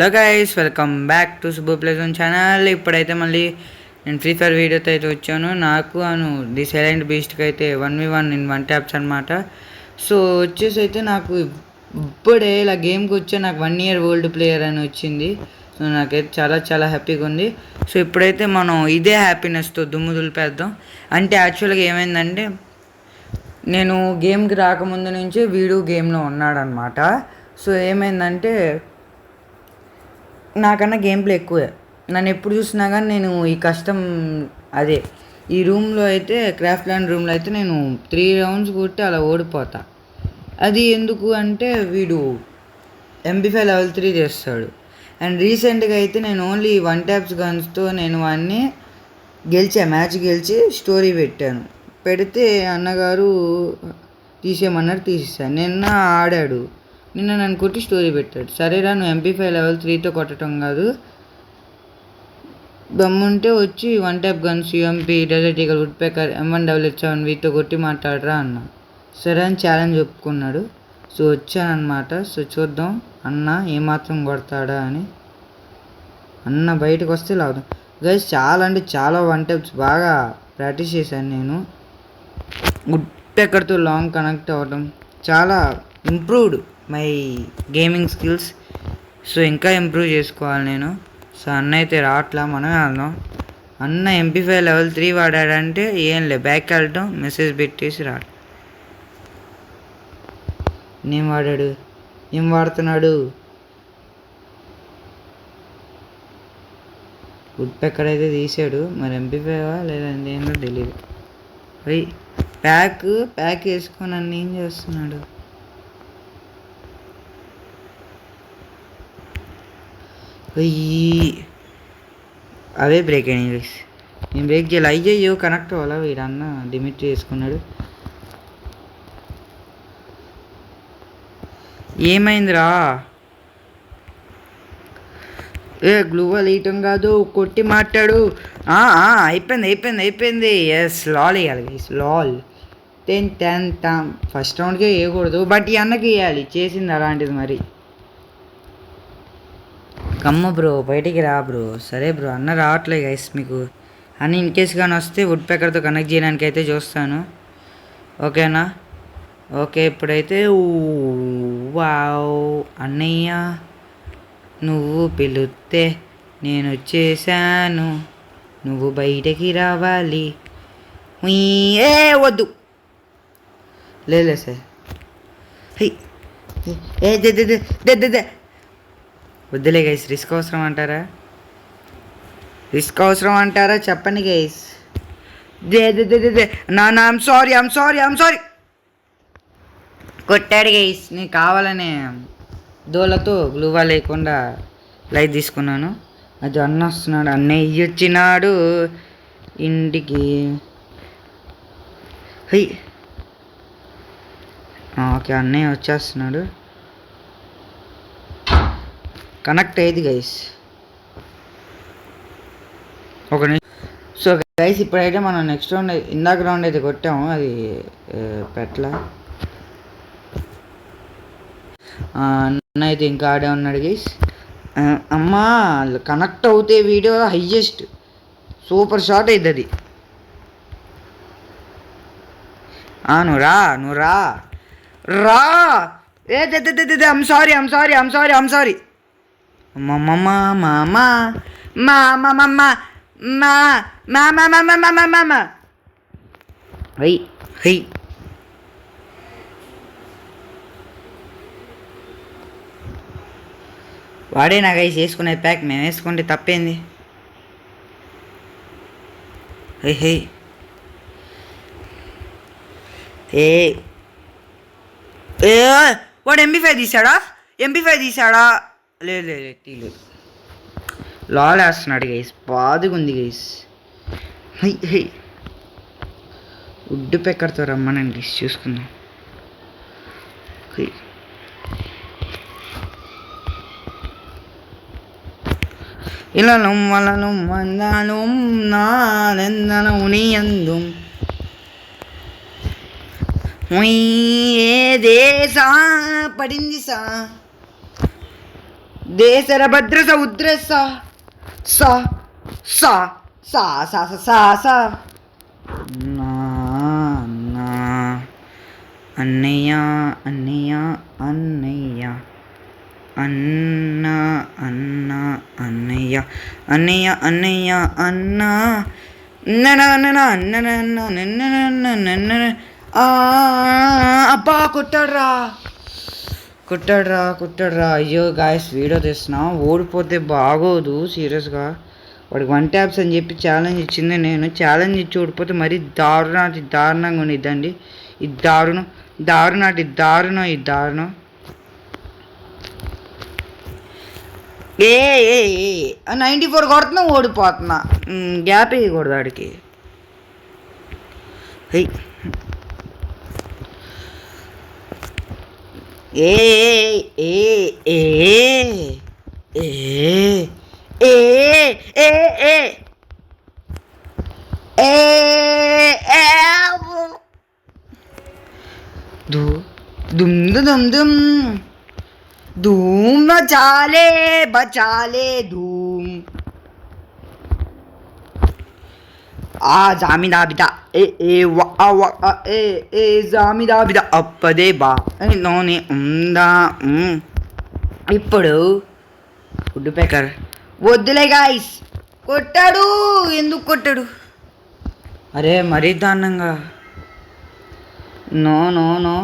Hello guys, welcome back to Subbu play zone channel. ఇప్పుడైతే మళ్ళీ నేను ఫ్రీ ఫైర్ వీడియోతో అయితే వచ్చాను. నాకు ది సైలెంట్ బీస్ట్కి అయితే 1v1 ఇన్ 1 ట్యాప్స్ అనమాట. సో వచ్చేసి అయితే నాకు ఇప్పుడే ఇలా గేమ్కి వచ్చే నాకు 1 year ఓల్డ్ ప్లేయర్ అని వచ్చింది. సో నాకైతే చాలా చాలా హ్యాపీగా ఉంది. సో ఇప్పుడైతే మనం ఇదే హ్యాపీనెస్తో దుమ్ము దులిపేద్దాం. అంటే యాక్చువల్గా ఏమైందంటే, నేను గేమ్కి రాకముందు నుంచే వీడు గేమ్లో ఉన్నాడనమాట. సో ఏమైందంటే, నాకన్నా గేమ్ ప్లే ఎక్కువే. నన్ను ఎప్పుడు చూసినా కానీ నేను ఈ కష్టం అదే ఈ రూమ్లో అయితే క్రాఫ్ట్ ల్యాండ్ రూమ్లో అయితే నేను 3 rounds కొట్టి అలా ఓడిపోతా. అది ఎందుకు అంటే వీడు MP5 level 3 చేస్తాడు. అండ్ రీసెంట్గా అయితే నేను ఓన్లీ 1 taps గన్స్తో నేను వాడిని మ్యాచ్ గెలిచి స్టోరీ పెట్టాను. పెడితే అన్నగారు తీసేయమన్నారు, తీసేసాను. నిన్న ఆడాడు, నిన్న నన్ను కొట్టి స్టోరీ పెట్టాడు. సరేరా, నువ్వు MP5 level 3తో కొట్టడం కాదు, దమ్ముంటే వచ్చి 1 tap guns UMP desert eagle woodpecker M1HH7 వీటితో కొట్టి మాట్లాడరా అన్న. సరే అని ఛాలెంజ్ ఒప్పుకున్నాడు. సో వచ్చానమాట. సో చూద్దాం అన్న ఏమాత్రం కొడతాడా అని. అన్న బయటకు వస్తే లాగుదాం గైస్. చాలా అంటే చాలా 1 taps బాగా ప్రాక్టీస్ చేశాను నేను. వుడ్ పెకర్తో లాంగ్ కనెక్ట్ అవ్వడం, చాలా improved my gaming skills. So ఇంకా ఇంప్రూవ్ చేసుకోవాలి నేను. సో అన్న అయితే రావట్లా, మనమే వెళ్దాం. అన్న MP5 level 3 వాడాడంటే ఏం లే, బ్యాక్ వెళ్ళటం, మెసేజ్ పెట్టేసి రాడు. ఏం వాడాడు, ఏం వాడుతున్నాడు? వుడ్ పెక్కర్ అయితే తీసాడు, మరి MP5 లేదండి ఏంటో తెలియదు. అయ్యి ప్యాక్ వేసుకొని అన్న ఏం చేస్తున్నాడు? అవే బ్రేక్ అయినాయి గైస్. నేను బ్రేక్ చేయాలి. అయ్యో కనెక్ట్ అవ్వాలా? వీడు అన్న డిమిట్ చేసుకున్నాడు. ఏమైందిరా? గ్లూవల్ వేయటం కాదు, కొట్టి మాట్లాడు. అయిపోయింది. ఎస్, లాల్ వేయాలి గైస్, లాల్ 10 ఫస్ట్ రౌండ్కే వేయకూడదు, బట్ ఈ అన్నకి వేయాలి. చేసింది అలాంటిది మరి. కమ్మ బ్రో, బయటికి రా బ్రో. సరే బ్రో, అన్న రావట్లేదు గైస్. మీకు అన్న ఇన్ కేస్ కానీ వస్తే వుడ్ పెకర్తో కనెక్ట్ చేయడానికి అయితే చూస్తాను, ఓకేనా? ఓకే, ఇప్పుడైతే వావ్ అన్నయ్య నువ్వు పిలుస్తే నేను వచ్చేసాను, నువ్వు బయటకి రావాలి. ఏ వద్దు, లేదు సార్. వద్దులే గైస్, రిస్క్ అవసరం అంటారా? చెప్పండి గైస్. నా ఐమ్ సారీ. కొట్టాడు గైస్. నేను కావాలనే దోలతో గ్లూవా లేకుండా లైట్ తీసుకున్నాను. అది అన్న వస్తున్నాడు, అన్నయ్య వచ్చినాడు ఇంటికి. ఓకే, అన్నయ్య వచ్చేస్తున్నాడు. కనెక్ట్ అయ్యేది గైస్. ఒక సో గైస్, ఇప్పుడైతే మనం నెక్స్ట్ రౌండ్, ఇందాక రౌండ్ అయితే కొట్టాము, అది పెట్ల అన్న అయితే ఇంకా ఆడే ఉన్నాడు గైస్. అమ్మా, కనెక్ట్ అవుతే వీడియో హైయెస్ట్ సూపర్ షాట్ అవుతుంది. నువ్వు రా. I'm sorry. వాడే నా గైస్ వేసుకునేది ప్యాక్, మేము వేసుకుంటే తప్పేంది? వాడు MP5 తీసాడా? లేదు, లాల్ వేస్తున్నాడు గైస్. బాధగా ఉంది గైస్. వుడ్ పెక్కర్తో రమ్మనండి గైస్, చూసుకుందాం. ఇలాం వందాలం నాలెందలం నీయందుం ఏదేసా పడింది సా దేశర భద్ర సముద్ర సా సా సా సా సా సా సా సా నా నా అన్నయ్య అన్నయ్య అన్నయ్య అన్న అన్న అన్నయ్య అన్నయ్య అన్నయ్య అన్న అబ్బా కొట్టాడ్రా కొట్టాడ్రా అయ్యో గాయస్ వీడియో తీస్తున్నా ఓడిపోతే బాగోదు సీరియస్గా వాడికి 1 ట్యాప్స్ అని చెప్పి ఛాలెంజ్ ఇచ్చింది నేను ఛాలెంజ్ ఇచ్చి ఓడిపోతే మరీ దారుణంగా ఉండిద్దండి ఇది దారుణం ఇది దారుణం ఏ 94 కొడుతున్నా ఓడిపోతున్నా గ్యాప్ వేయకూడదు వాడికి ఏ ఏ ఏ ఏ ఏ ఏ ఏ దుమ్ దుమ్ దుమ్ धूम बचा ले धूम आ जामिदा बिदा ए वा ए जामिदा बिदा అప్పదే బా నోనే ఉందా ఇప్పుడు ఫుడ్ పేకర్ వద్దులే గాయ్స్ కొట్టాడు ఎందుకు కొట్టాడు అరే మరీ దారుణంగా నో నో నో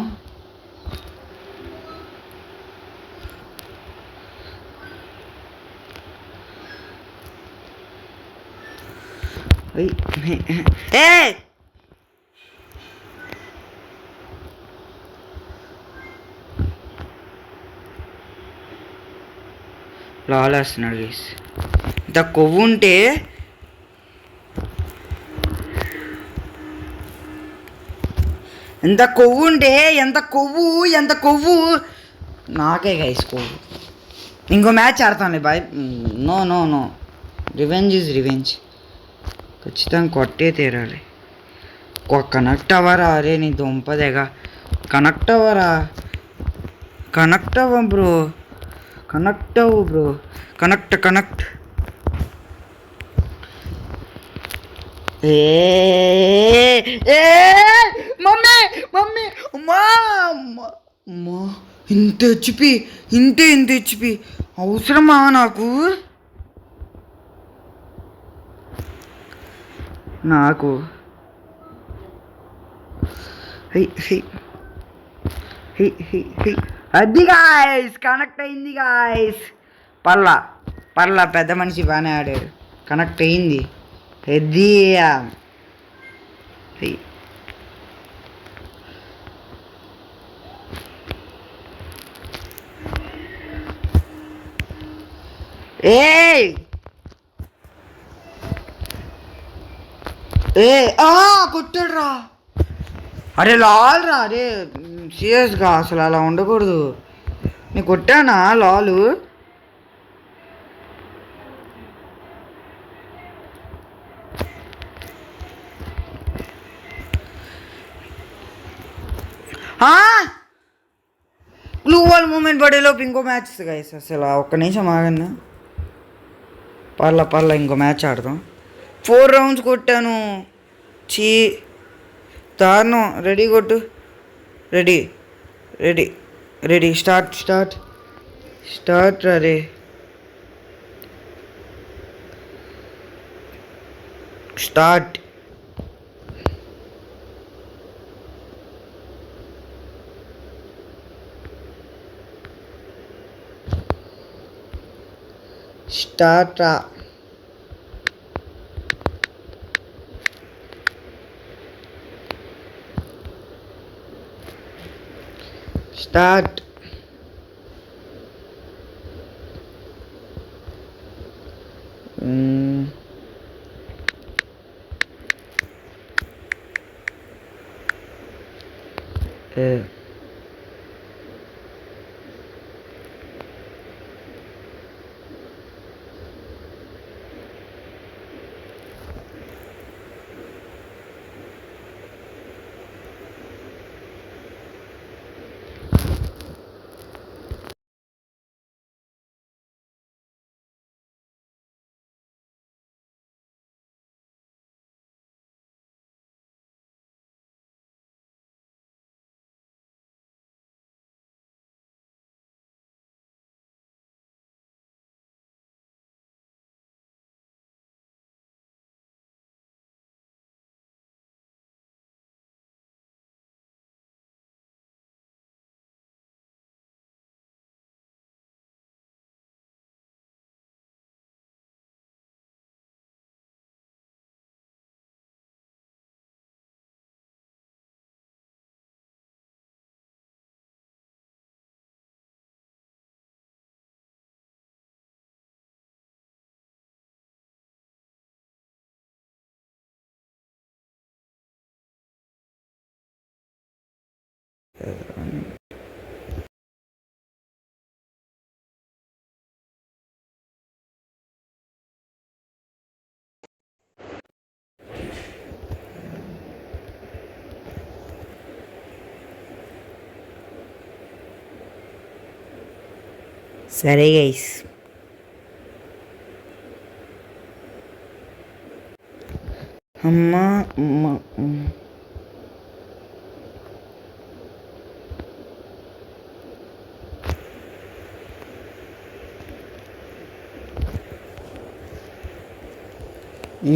లాలేస్తున్నాడు గైస్ ఇంత కొవ్వు ఉంటే ఎంత కొవ్వు నాకే గైస్ కొవ్వు ఇంకో మ్యాచ్ ఆడతాను boy no no no revenge is revenge ఖచ్చితంగా కొట్టే తీరాలి కనెక్ట్ అవ్వరా అరే నీ దుంపదేగా కనెక్ట్ అవ్వరా కనెక్ట్ అవ్వ బ్రో కనెక్ట్ అవ్వు బ్రో కనెక్ట్ ఏ మమ్మీ అమ్మా ఇంత హెచ్పి అవసరమా నాకు అది గాయస్ కనెక్ట్ అయింది గాయస్ పర్లా పెద్ద మనిషి బాగానే ఆడాడు కనెక్ట్ అయింది అది కొట్టాడురా అరే లాల్ రా అరే సీరియస్గా అసలు అలా ఉండకూడదు నేను కొట్టానా లాలు గ్లూవల్ మూమెంట్ పడేలోపు ఇంకో మ్యాచ్ గైస్ అసలు ఒక్క నిమిషం ఆగన్నా పర్లా ఇంకో మ్యాచ్ ఆడదాం 4 రౌండ్స్ కొట్టాను చీ దారుణం రెడీ కొట్టు రెడీ స్టార్ట్ రే స్టార్ట్ రా స్టార్ట్ సరే గైస్, అమ్మా అమ్మా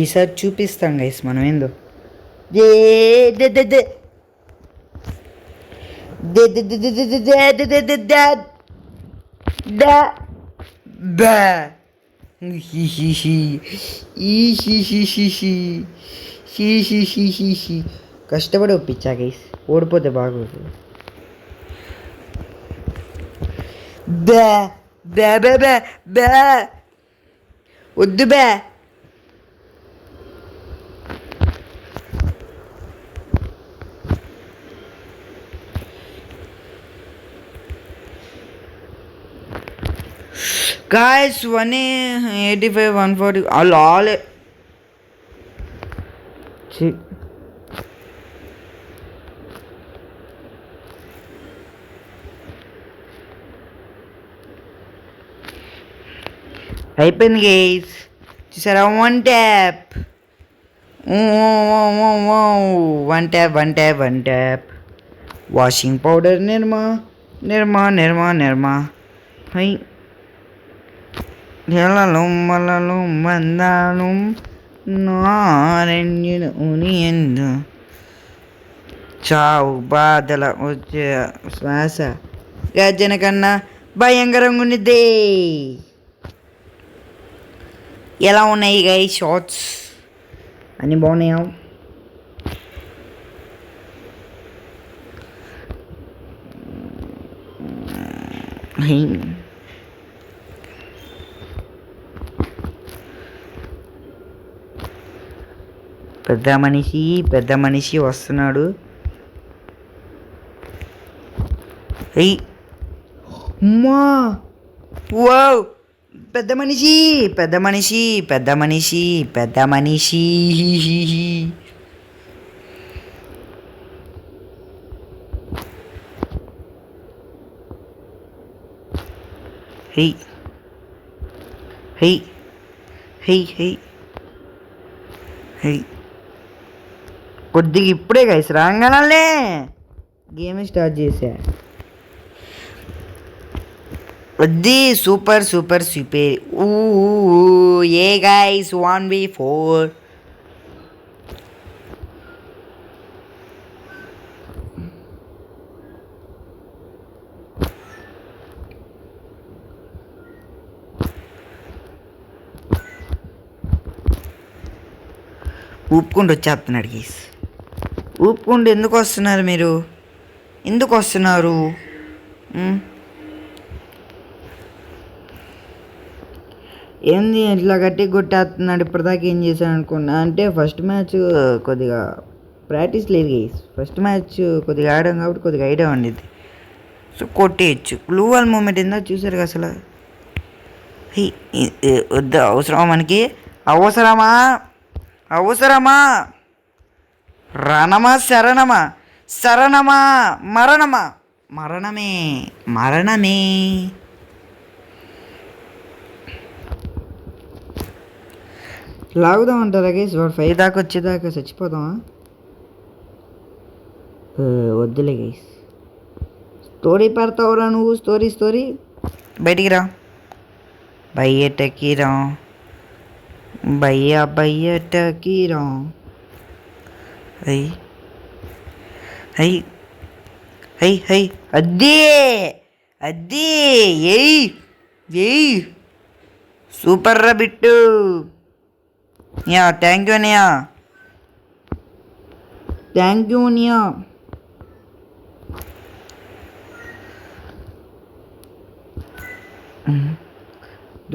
ఈసారి చూపిస్తాం గైస్ మనం ఏందో. ఏ దే దే దే దే దే దే దే దే దే దే దే దే దా బా హి హి హి ఈ హి హి హి హి హి హి హి హి హి. కష్టపడి ఒప్పించా గైస్, ఓడిపోతే బాగోదు. బ్యా బ్యా బ్యా బ్యా బ్యా వద్దు బ్యా. Guys, 185, 140, all అయిపోయింది గైస్. చూసారా, one tap, one tap one tap one tap. Washing powder Nirma Nirma Nirma Nirma. హై ఎలలం మలలం మందాలం నారెంజుల ఉనియందు చావు బాధల వచ్చే శ్వాస గర్జన కన్నా భయంకరంగా ఉండిద్ది. ఎలా ఉన్నాయి గై షార్ట్స్? అన్నీ బాగున్నాయా? పెద్ద మనిషి వస్తున్నాడు. అమ్మా వావ్, పెద్ద మనిషి పెద్ద మనిషి పెద్ద మనిషి పెద్ద మనిషి. హై హై హై హై హై. కొద్దిగా ఇప్పుడే గైస్ రాగానే గేమ్ స్టార్ట్ చేశా. వద్ది సూపర్ సూపర్ సూపర్. ఏ గైస్ 1v4. ఊపుకుంటూ వచ్చేస్తున్నాడు గైస్. ఊపుకుంటూ ఎందుకు వస్తున్నారు మీరు? ఎందుకు వస్తున్నారు? ఏంది ఇట్లా గట్టి కొట్టేస్తున్నాడు? ఇప్పటిదాకా ఏం చేశాను అనుకున్నా అంటే ఫస్ట్ మ్యాచ్ కొద్దిగా ప్రాక్టీస్ లేదు గైస్. ఫస్ట్ మ్యాచ్ కొద్దిగా ఆడాం కాబట్టి కొద్దిగా ఐడియా ఉండిద్ది. సో కొట్టేయచ్చు. బ్లూ వాల్ మూమెంట్ ఏందో చూసారు కదా అసలు. వద్దు, అవసరమా మనకి? అవసరమా అవసరమా? రణమా శరణమా? శరణమా మరణమా? మరణమే మరణమే. లాగుదాం అంటారా గైస్? వాడు 5 దాకా వచ్చేదాకా చచ్చిపోదామా? వద్దులే గైస్. స్టోరీ పెడతావురా నువ్వు. స్టోరీ బయటికి రా, బయటకి రా, బయటకి రా. హై హై హై హై. అద్దీ అద్దీ. ఏయ్ సూపర్ రా బిట్టు. యా థ్యాంక్ యూ అనియా, థ్యాంక్ యూ అనియా.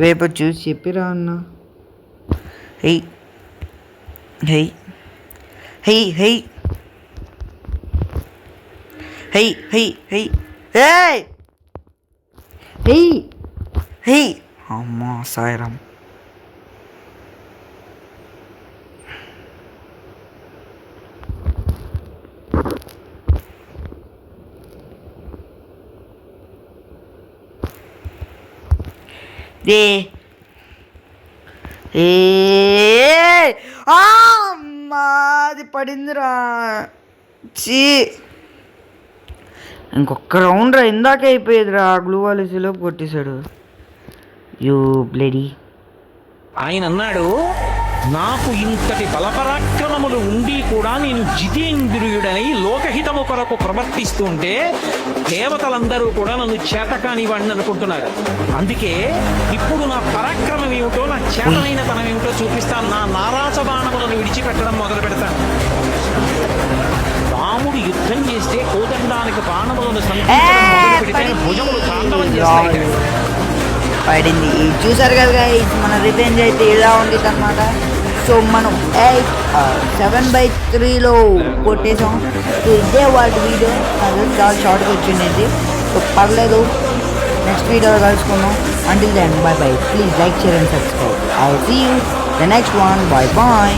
రేపు చూసి చెప్పిరా అన్న. హై హై హై హై హై హై హై హే హై హై అమ్మా సాయిరామ్. ఏ అది పడిందిరా. చీ ఇంకొక రౌండ్ రా, ఇందాకే అయిపోయేదిరా. గ్లూ వాలేసిలోపు కొట్టేశాడు. You bloody. ఆయన అన్నాడు, నాకు ఇంతటి బలపరాక్రమములు ఉండి కూడా నేను జితేంద్రియుడని లోకహితము కొరకు ప్రవర్తిస్తుంటే దేవతలందరూ కూడా నన్ను చేతకాని వాడిని అనుకుంటున్నారు. అందుకే ఇప్పుడు నా పరాక్రమం ఏమిటో, నా చేతనైన తనం ఏమిటో చూపిస్తాను. నా నారాచ బాణములను విడిచిపెట్టడం మొదలు పెడతాను. రాముడు యుద్ధం చేస్తే కోదండానికి బాణములను సంధించడం మొదలు పెడితే భుజములు తాండవం చేస్తాయి. పడింది. చూసారు కదా మన రివెంజ్ అయితే ఇలా ఉంది అన్నమాట. సో మనం 7/3లో కొట్టేసాం. సో ఇదే వాటి వీడియో. చాలా షార్ట్గా వచ్చింది. సో పర్లేదు, నెక్స్ట్ వీడియోలో కలుసుకుందాం. Until then bye bye. Please like, share and subscribe. I see you the next one. Bye bye.